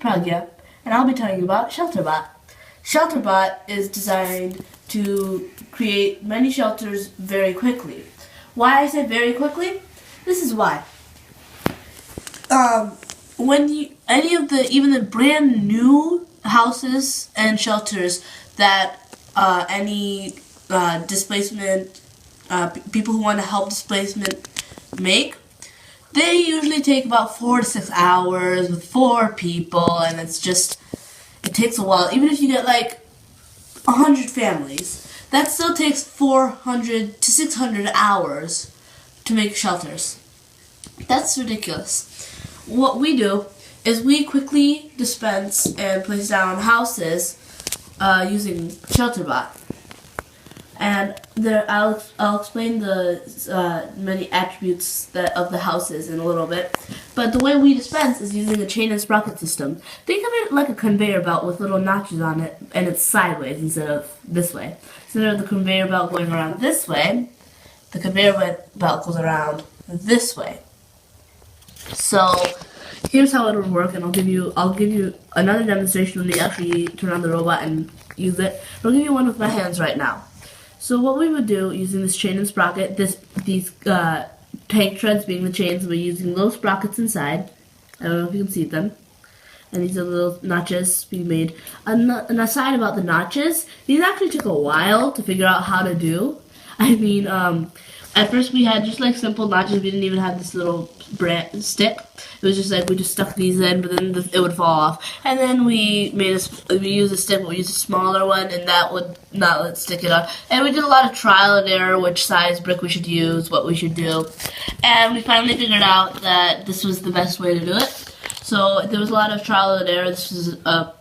Pragya, and I'll be telling you about ShelterBot. ShelterBot is designed to create many shelters very quickly. Why I say very quickly? This is why. Even the brand new houses and shelters that any displacement people who want to help displacement make, they usually take about 4 to 6 hours with 4 people, and it takes a while. Even if you get like 100 families, that still takes 400 to 600 hours to make shelters. That's ridiculous. What we do is we quickly dispense and place down houses using ShelterBot. And I'll explain the many attributes of the houses in a little bit. But the way we dispense is using a chain and sprocket system. Think of it like a conveyor belt with little notches on it, and it's sideways instead of this way. Instead of the conveyor belt going around this way, the conveyor belt goes around this way. So here's how it will work, and I'll give you another demonstration when we actually turn on the robot and use it. I'll give you one with my hands right now. So what we would do using this chain and sprocket, these tank treads being the chains, we're using little sprockets inside. I don't know if you can see them. And these are little notches being made. An aside about the notches, these actually took a while to figure out how to do. I mean, at first we had just like simple notches. We didn't even have this little stick. It was just like we just stuck these in, but then it would fall off. And then we used a stick, but we used a smaller one, and that would not let it stick it on. And we did a lot of trial and error, which size brick we should use, what we should do. And we finally figured out that this was the best way to do it. So there was a lot of trial and error. This was a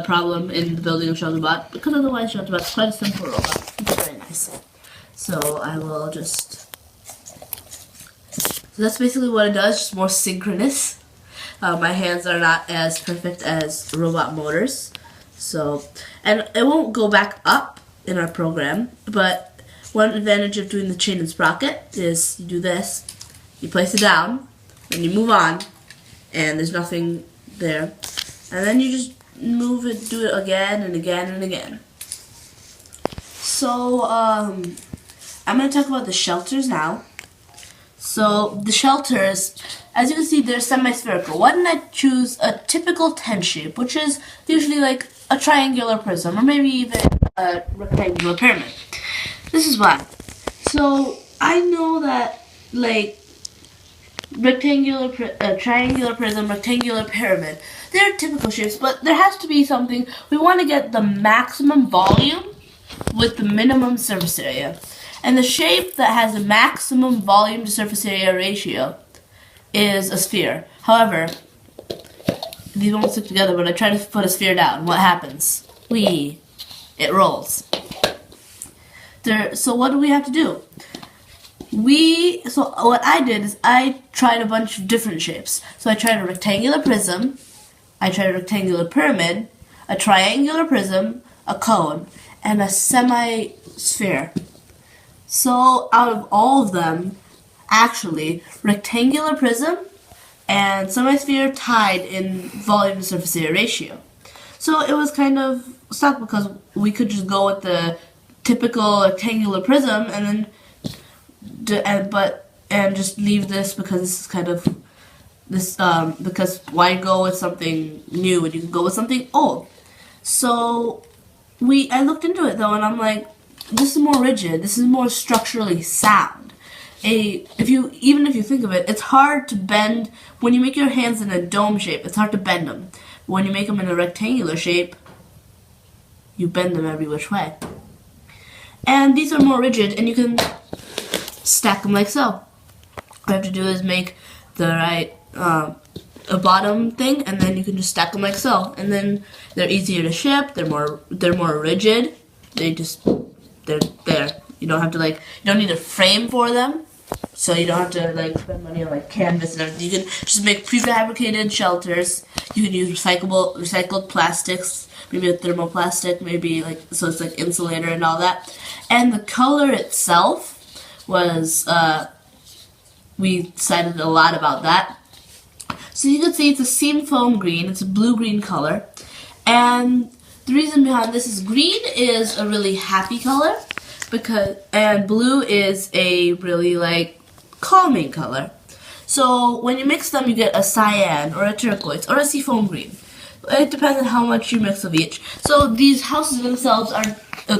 problem in the building of ShelterBot, because otherwise ShelterBot is quite a simple robot. It's very nice. So I will just... So that's basically what it does, just more synchronous. My hands are not as perfect as robot motors. And it won't go back up in our program, but one advantage of doing the chain and sprocket is you do this, you place it down, and you move on, and there's nothing there. And then you just move it, do it again and again and again. So, I'm going to talk about the shelters now. So the shelters, as you can see, they're semi-spherical. Why didn't I choose a typical tent shape, which is usually like a triangular prism or maybe even a rectangular pyramid? This is why. So I know that like triangular prism, rectangular pyramid, they're typical shapes, but there has to be something. We want to get the maximum volume with the minimum surface area. And the shape that has the maximum volume to surface area ratio is a sphere. However, these won't stick together, but I try to put a sphere down. What happens? It rolls. So what do we have to do? So what I did is I tried a bunch of different shapes. So I tried a rectangular prism, I tried a rectangular pyramid, a triangular prism, a cone, and a semi-sphere. So out of all of them, actually, rectangular prism and semi-sphere tied in volume to surface area ratio. So it was kind of stuck because we could just go with the typical rectangular prism and then just leave this because this is kind of this because why go with something new when you can go with something old? So I looked into it though, and I'm like, this is more rigid. This is more structurally sound. Even if you think of it, it's hard to bend. When you make your hands in a dome shape, it's hard to bend them. When you make them in a rectangular shape, you bend them every which way. And these are more rigid, and you can stack them like so. All you have to do is make the right a bottom thing, and then you can just stack them like so. And then they're easier to ship. They're more rigid. They're there. You don't have to you don't need a frame for them, so you don't have to spend money on canvas and everything. You can just make prefabricated shelters. You can use recycled plastics, maybe a thermoplastic, maybe so it's insulator and all that. And the color itself was we decided a lot about that. So you can see it's a seam foam green. It's a blue-green color. And the reason behind this is green is a really happy color, and blue is a really like calming color. So when you mix them, you get a cyan or a turquoise or a seafoam green. It depends on how much you mix of each. So these houses themselves are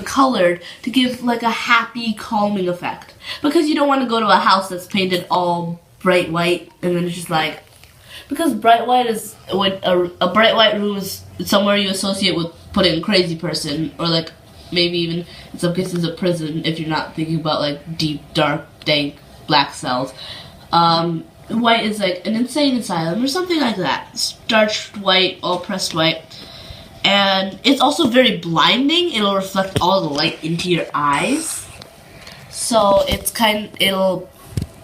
colored to give like a happy, calming effect. Because you don't want to go to a house that's painted all bright white and then it's just like, because bright white is, when a bright white room is somewhere you associate with putting a crazy person, or like maybe even in some cases a prison if you're not thinking about like deep, dark, dank, black cells. White is like an insane asylum or something like that. Starched white, all pressed white. And it's also very blinding. It'll reflect all the light into your eyes. So it's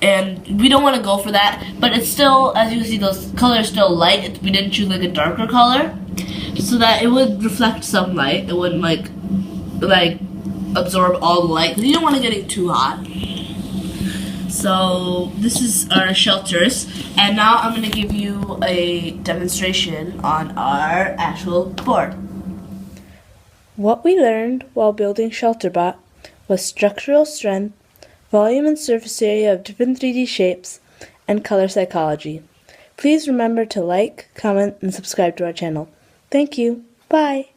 and we don't want to go for that, but it's still, as you can see, those colors still light. We didn't choose like a darker color so that it would reflect some light. It wouldn't like absorb all the light, because you don't want to get it too hot. So this is our shelters, and now I'm going to give you a demonstration on our actual board. What we learned while building ShelterBot was structural strength, volume and surface area of different 3D shapes, and color psychology. Please remember to like, comment, and subscribe to our channel. Thank you. Bye.